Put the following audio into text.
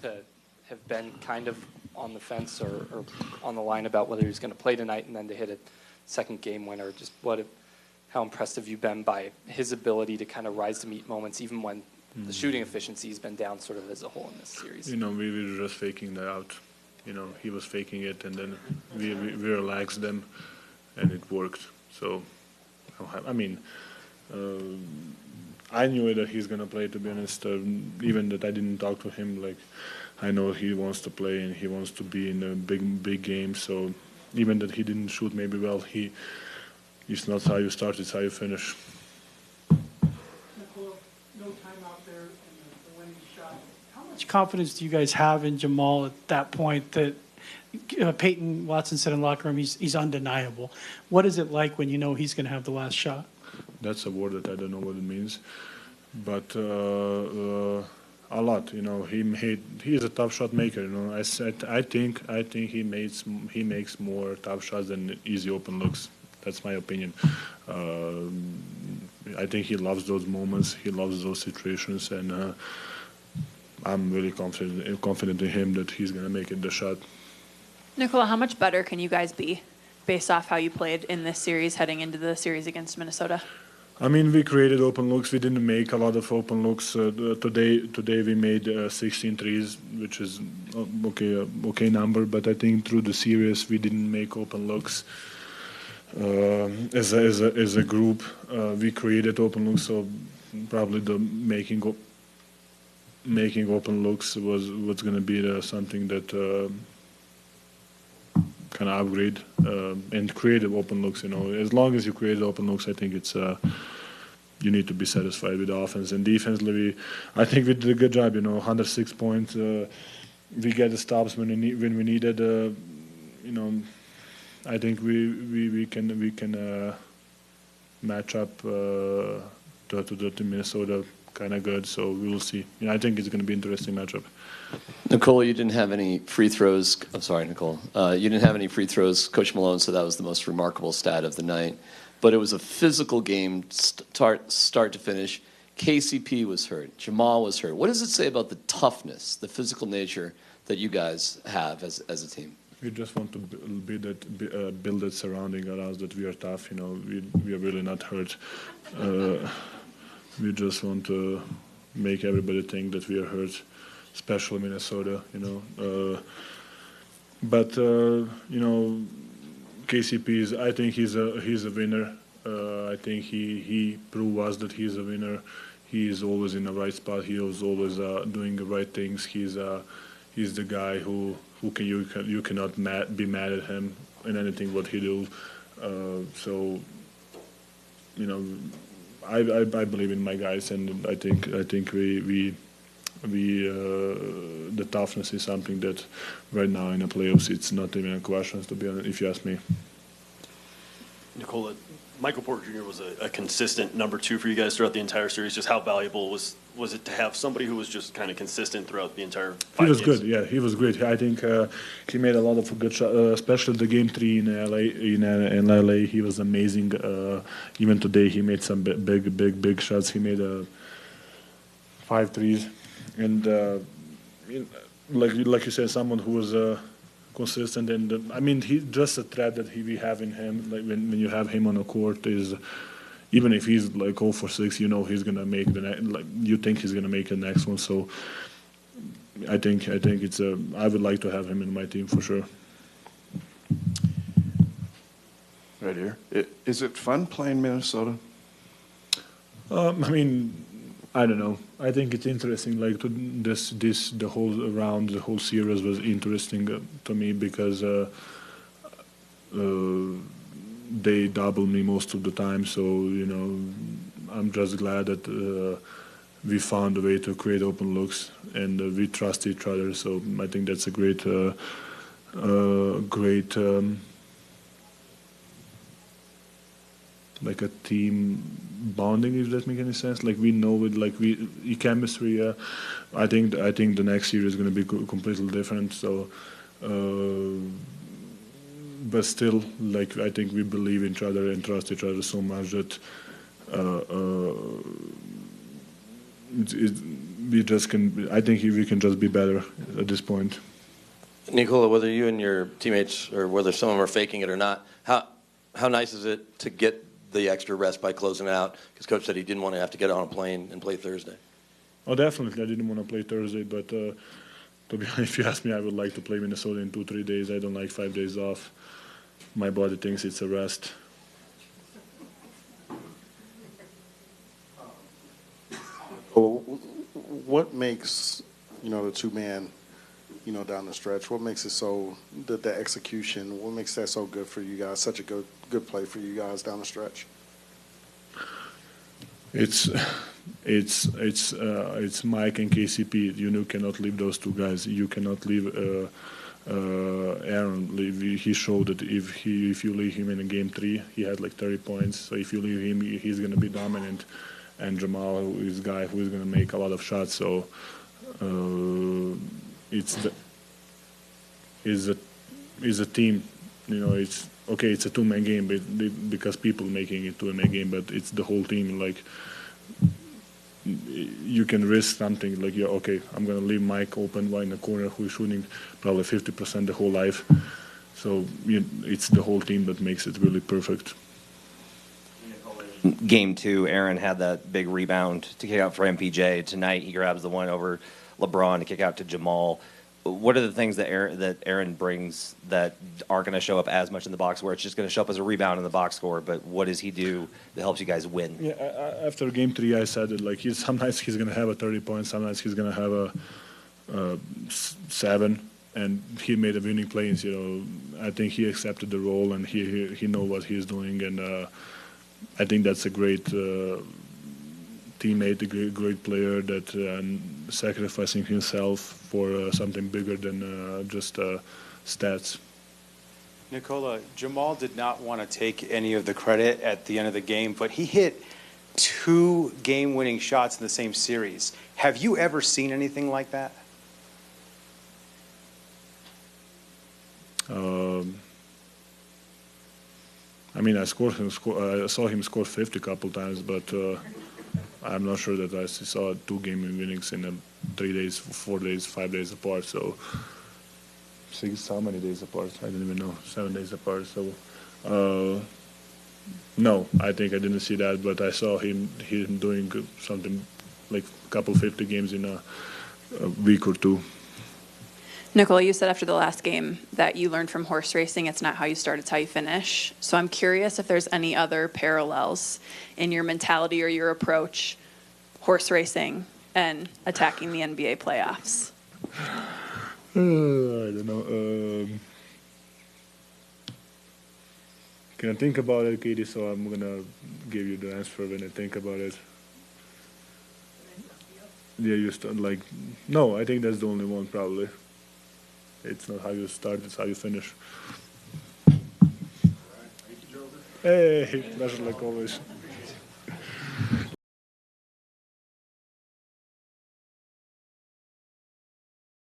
have been kind of on the fence or on the line about whether he's going to play tonight, and then to hit a second game winner. Just how impressed have you been by his ability to kind of rise to meet moments, even when the shooting efficiency has been down sort of as a whole in this series? We were just faking that out. He was faking it, and then we relaxed them, and it worked. So, I mean, I knew that he's gonna play. To be honest, even that I didn't talk to him, like I know he wants to play and he wants to be in a big game. So, even that he didn't shoot maybe well, it's not how you start; it's how you finish. Nikola, no time out there in the winning shot. How much confidence do you guys have in Jamal at that point that Peyton Watson said in the locker room he's undeniable? What is it like when you know he's going to have the last shot? That's a word that I don't know what it means, but a lot. He is a tough shot maker. I think he makes more tough shots than easy open looks. That's my opinion. I think he loves those moments. He loves those situations, and I'm really confident in him that he's gonna make it the shot. Nikola, how much better can you guys be based off how you played in this series heading into the series against Minnesota? I mean, we created open looks. We didn't make a lot of open looks. Today we made 16 threes, which is okay number. But I think through the series we didn't make open looks. As a group, we created open looks. So probably the making open looks was what's going to be something that kind of upgrade and creative open looks. As long as you create open looks, I think it's you need to be satisfied with the offense and defensively. I think we did a good job. 106 points. We get the stops when we needed. I think we can match up to Minnesota kind of good. So we will see. I think it's going to be an interesting matchup. Nikola, you didn't have any free throws. I'm sorry, Nicole. You didn't have any free throws. Coach Malone said that was the most remarkable stat of the night. But it was a physical game, start to finish. KCP was hurt. Jamal was hurt. What does it say about the toughness, the physical nature that you guys have as a team? We just want to build that surrounding around us that we are tough. We are really not hurt. We just want to make everybody think that we are hurt, especially Minnesota. But KCP I think he's a winner. I think he proved us that he's a winner. He is always in the right spot. He is always doing the right things. He's the guy who you cannot be mad at him in anything what he do. So I believe in my guys, and I think we the toughness is something that right now in the playoffs it's not even a question, to be honest, if you ask me. Nikola, Michael Porter Jr. was a consistent number two for you guys throughout the entire series. Just how valuable was it to have somebody who was just kind of consistent throughout the entire 5 He was games? good, yeah. He was great. I think he made a lot of good shots, especially the game 3 in LA. In LA, he was amazing. Even today, he made some big shots. He made 5 threes, and like you said, someone who was consistent. And I mean, he's just a threat that we have in him. Like when you have him on the court, is even if he's like 0 for 6, he's gonna make you think he's gonna make the next one. So I think it's I would like to have him in my team for sure. Right here. Is it fun playing Minnesota? I mean, I don't know. I think it's interesting. Like the whole series was interesting to me because they double me most of the time. So I'm just glad that we found a way to create open looks and we trust each other. So I think that's a great. Like a team bonding, if that makes any sense. Like we know it, like chemistry. I think the next year is going to be completely different. So, but still, like I think we believe in each other and trust each other so much that we just can. I think we can just be better at this point. Nikola, whether you and your teammates or whether some of them are faking it or not, how nice is it to get the extra rest by closing it out? Because Coach said he didn't want to have to get on a plane and play Thursday. Oh, definitely. I didn't want to play Thursday, but to be honest, if you ask me, I would like to play Minnesota in 2-3 days. I don't like 5 days off. My body thinks it's a rest. What makes, the 2-man, down the stretch, what makes it so, the execution, what makes that so good for you guys, such a good play for you guys down the stretch? It's Mike and KCP. You cannot leave those two guys. You cannot leave Aaron. He showed that if you leave him in a game 3, he had like 30 points. So if you leave him, he's going to be dominant. And Jamal is a guy who is going to make a lot of shots. So it's a team. It's okay. It's a 2-man game, because people making it 2-man game, but it's the whole team. Like, you can risk something like, okay, I'm going to leave Mike open right in the corner who is shooting probably 50% the whole life. So it's the whole team that makes it really perfect. Game 2, Aaron had that big rebound to kick out for MPJ. Tonight, he grabs the one over LeBron to kick out to Jamal. What are the things that Aaron brings that aren't going to show up as much in the box, where it's just going to show up as a rebound in the box score? But what does he do that helps you guys win? Yeah, after game 3, I said it, like, sometimes he's going to have a 30 points, sometimes he's going to have a 7, and he made a winning plays. I think he accepted the role, and he knows what he's doing, and I think that's a great teammate, a great player that sacrificing himself for something bigger than just stats. Nikola, Jamal did not want to take any of the credit at the end of the game, but he hit 2 game-winning shots in the same series. Have you ever seen anything like that? I mean, I saw him score 50 a couple times, but I'm not sure that I saw 2 game winnings in 3 days, 4 days, 5 days apart. So 6, how many days apart? I don't even know. 7 days apart. So no, I think I didn't see that, but I saw him doing something like a couple 50 games in a week or 2. Nikola, you said after the last game that you learned from horse racing, it's not how you start, it's how you finish. So I'm curious if there's any other parallels in your mentality or your approach, horse racing and attacking the NBA playoffs. I don't know. Can I think about it, Katie? So I'm going to give you the answer when I think about it. Yeah, you start like, no, I think that's the only one probably. It's not how you start, it's how you finish. Hey, pleasure like always.